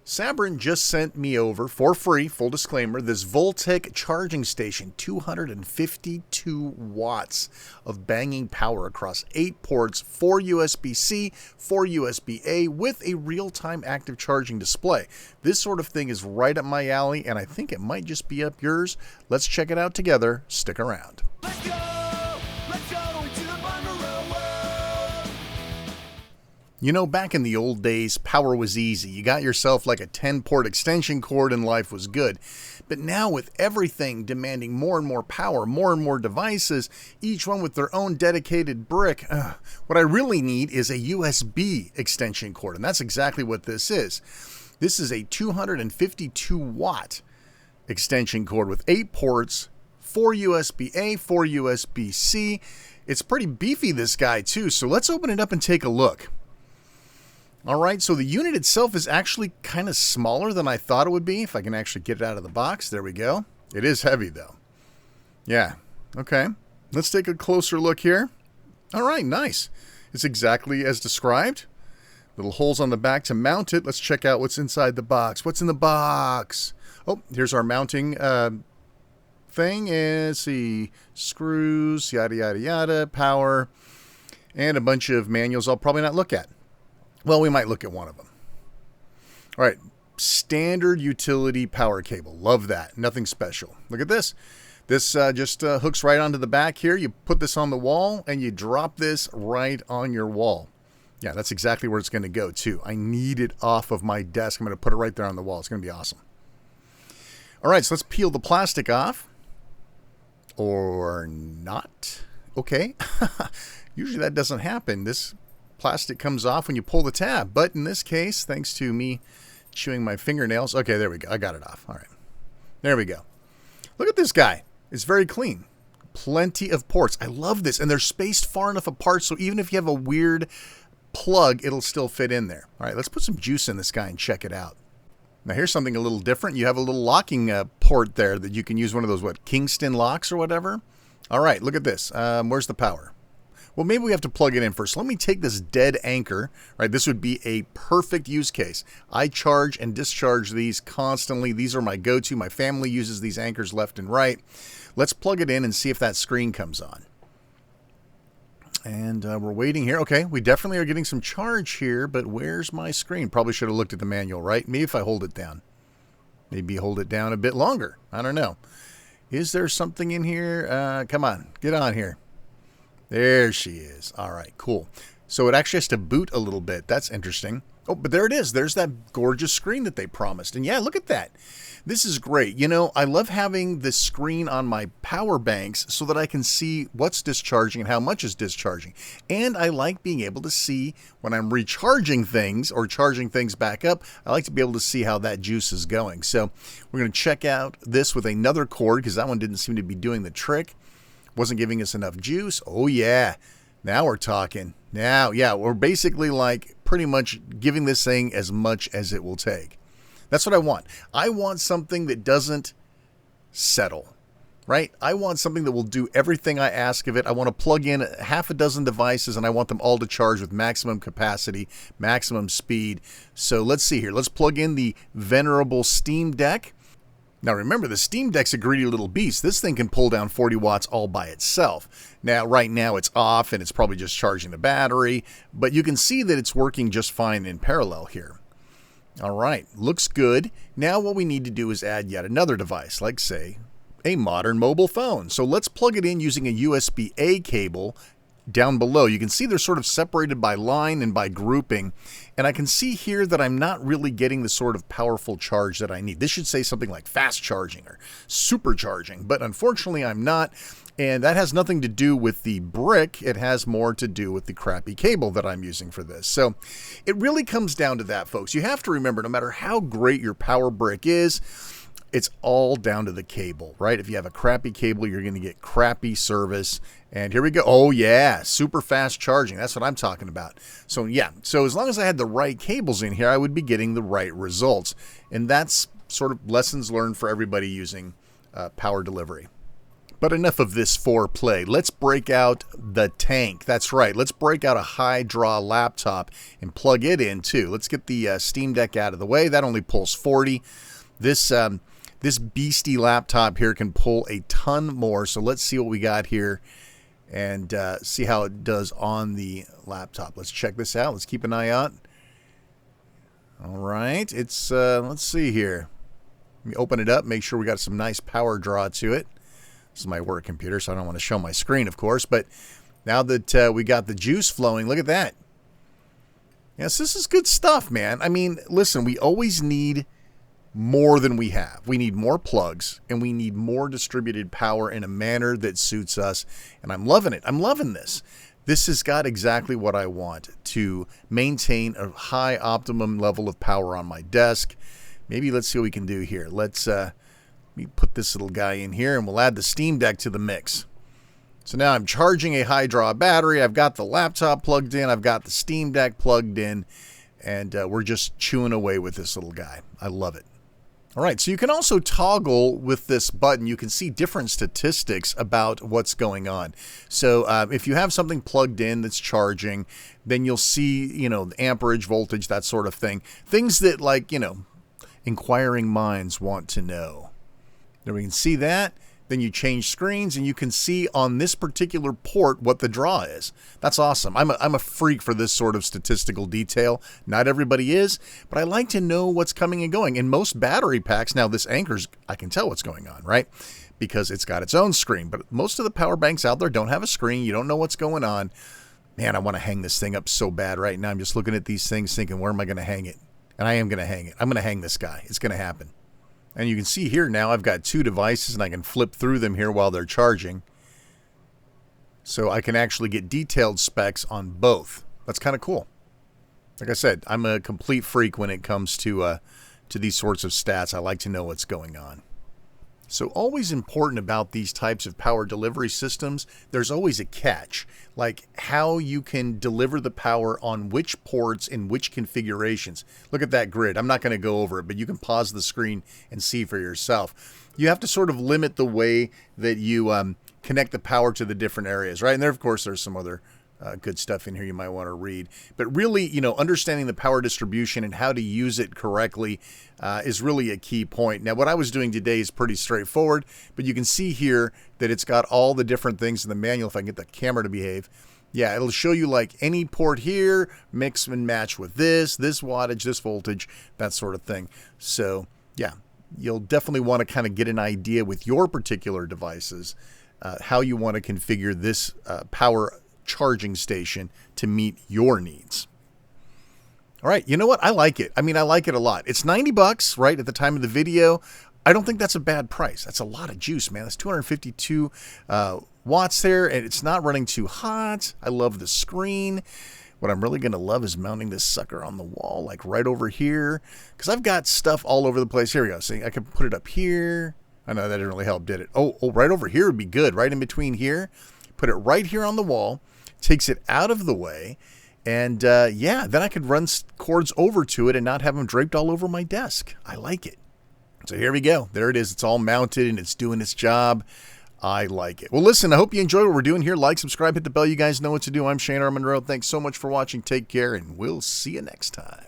Sabrent just sent me over, for free, full disclaimer, this VOLTIK charging station, 252 watts of banging power across 8 ports, 4 USB-C, 4 USB-A, with a real-time active charging display. This sort of thing is right up my alley, and I think it might just be up yours. Let's check it out together. Stick around. Let's go into the MonroeWorld. You know, back in the old days, power was easy. You got yourself like a 10-port extension cord and life was good. But now with everything demanding more and more power, more and more devices, each one with their own dedicated brick, what I really need is a USB extension cord, and that's exactly what this is. This is a 252-watt extension cord with 8 ports, 4 USB-A, 4 USB-C. It's pretty beefy, this guy, too, so let's open it up and take a look. Alright, so the unit itself is actually kind of smaller than I thought it would be. If I can actually get it out of the box. There we go. It is heavy, though. Yeah, okay. Let's take a closer look here. Alright, nice. It's exactly as described. Little holes on the back to mount it. Let's check out what's inside the box. What's in the box? Oh, here's our mounting thing. And let's see. Screws, yada, yada, yada, power, and a bunch of manuals I'll probably not look at. Well, we might look at one of them. All right, standard utility power cable. Love that. Nothing special. Look at this. This just hooks right onto the back here. You put this on the wall, and you drop this right on your wall. Yeah, that's exactly where it's going to go, too. I need it off of my desk. I'm going to put it right there on the wall. It's going to be awesome. All right, so let's peel the plastic off. Or not. Okay. Usually that doesn't happen. This plastic comes off when you pull the tab, but in this case, thanks to me chewing my fingernails, okay, there we go. I got it off. All right. There we go. Look at this guy. It's very clean. Plenty of ports. I love this, and they're spaced far enough apart, so even if you have a weird plug, it'll still fit in there. All right, let's put some juice in this guy and check it out. Now, here's something a little different. You have a little locking port there that you can use one of those, Kingston locks or whatever. All right, look at this. Where's the power? Well, maybe we have to plug it in first. Let me take this dead anchor. Right, this would be a perfect use case. I charge and discharge these constantly. These are my go-to. My family uses these anchors left and right. Let's plug it in and see if that screen comes on. And we're waiting here. Okay, we definitely are getting some charge here, but where's my screen? Probably should have looked at the manual, right? Maybe if I hold it down. Maybe hold it down a bit longer. I don't know. Is there something in here? Come on, get on here. There she is. All right, cool. So it actually has to boot a little bit. That's interesting. Oh, but there it is. There's that gorgeous screen that they promised. And yeah, look at that. This is great. You know, I love having this screen on my power banks so that I can see what's discharging and how much is discharging. And I like being able to see when I'm recharging things or charging things back up. I like to be able to see how that juice is going. So we're going to check out this with another cord because that one didn't seem to be doing the trick. Wasn't giving us enough juice. Oh, yeah. Now we're talking. Now, yeah, we're basically like pretty much giving this thing as much as it will take. That's what I want. I want something that doesn't settle, right? I want something that will do everything I ask of it. I want to plug in half a dozen devices, and I want them all to charge with maximum capacity, maximum speed. So let's see here. Let's plug in the venerable Steam Deck. Now remember, the Steam Deck's a greedy little beast. This thing can pull down 40 watts all by itself. Now, right now it's off and it's probably just charging the battery, but you can see that it's working just fine in parallel here. All right, looks good. Now what we need to do is add yet another device, like say, a modern mobile phone. So let's plug it in using a USB-A cable. Down below, you can see they're sort of separated by line and by grouping. And I can see here that I'm not really getting the sort of powerful charge that I need. This should say something like fast charging or supercharging, but unfortunately I'm not. And that has nothing to do with the brick. It has more to do with the crappy cable that I'm using for this. So it really comes down to that, folks. You have to remember, no matter how great your power brick is, it's all down to the cable, right? If you have a crappy cable, you're going to get crappy service. And here we go. Oh, yeah, super fast charging. That's what I'm talking about. So, yeah, so as long as I had the right cables in here, I would be getting the right results. And that's sort of lessons learned for everybody using power delivery. But enough of this foreplay. Let's break out the tank. That's right. Let's break out a high-draw laptop and plug it in too. Let's get the Steam Deck out of the way. That only pulls 40. This beastie laptop here can pull a ton more. So let's see what we got here and see how it does on the laptop. Let's check this out. Let's keep an eye out. All right. It's let's see here. Let me open it up. Make sure we got some nice power draw to it. This is my work computer, so I don't want to show my screen, of course. But now that we got the juice flowing, look at that. Yes, this is good stuff, man. I mean, listen, we always need more than we have. We need more plugs, and we need more distributed power in a manner that suits us. And I'm loving it. I'm loving this. This has got exactly what I want to maintain a high optimum level of power on my desk. Maybe let's see what we can do here. Let me put this little guy in here, and we'll add the Steam Deck to the mix. So now I'm charging a high draw battery. I've got the laptop plugged in. I've got the Steam Deck plugged in, and we're just chewing away with this little guy. I love it. All right, so you can also toggle with this button. You can see different statistics about what's going on. So if you have something plugged in that's charging, then you'll see, the amperage, voltage, that sort of thing. Things that, like, inquiring minds want to know. Then we can see that. Then you change screens, and you can see on this particular port what the draw is. That's awesome. I'm a freak for this sort of statistical detail. Not everybody is, but I like to know what's coming and going. In most battery packs, now this Anker's, I can tell what's going on, right? Because it's got its own screen. But most of the power banks out there don't have a screen. You don't know what's going on. Man, I want to hang this thing up so bad right now. I'm just looking at these things thinking, where am I going to hang it? And I am going to hang it. I'm going to hang this guy. It's going to happen. And you can see here now I've got two devices, and I can flip through them here while they're charging. So I can actually get detailed specs on both. That's kind of cool. Like I said, I'm a complete freak when it comes to these sorts of stats. I like to know what's going on. So always important about these types of power delivery systems, there's always a catch, like how you can deliver the power on which ports in which configurations. Look at that grid. I'm not going to go over it, but you can pause the screen and see for yourself. You have to sort of limit the way that you connect the power to the different areas, right? And there, of course, there's some other good stuff in here you might want to read. But really, understanding the power distribution and how to use it correctly is really a key point. Now, what I was doing today is pretty straightforward, but you can see here that it's got all the different things in the manual. If I can get the camera to behave. Yeah, it'll show you like any port here, mix and match with this wattage, this voltage, that sort of thing. So, yeah, you'll definitely want to kind of get an idea with your particular devices how you want to configure this power charging station to meet your needs. All right, you know what? I like it. I mean, I like it a lot. It's $90, right, at the time of the video. I don't think that's a bad price. That's a lot of juice, man. That's 252 watts there, and it's not running too hot. I love the screen. What I'm really going to love is mounting this sucker on the wall, like right over here, because I've got stuff all over the place. Here we go. See, I can put it up here. I know that didn't really help, did it? Oh, right over here would be good, right in between here. Put it right here on the wall. Takes it out of the way, and yeah, then I could run cords over to it and not have them draped all over my desk. I like it. So here we go. There it is. It's all mounted, and it's doing its job. I like it. Well, listen, I hope you enjoyed what we're doing here. Like, subscribe, hit the bell. You guys know what to do. I'm Shane R. Monroe. Thanks so much for watching. Take care, and we'll see you next time.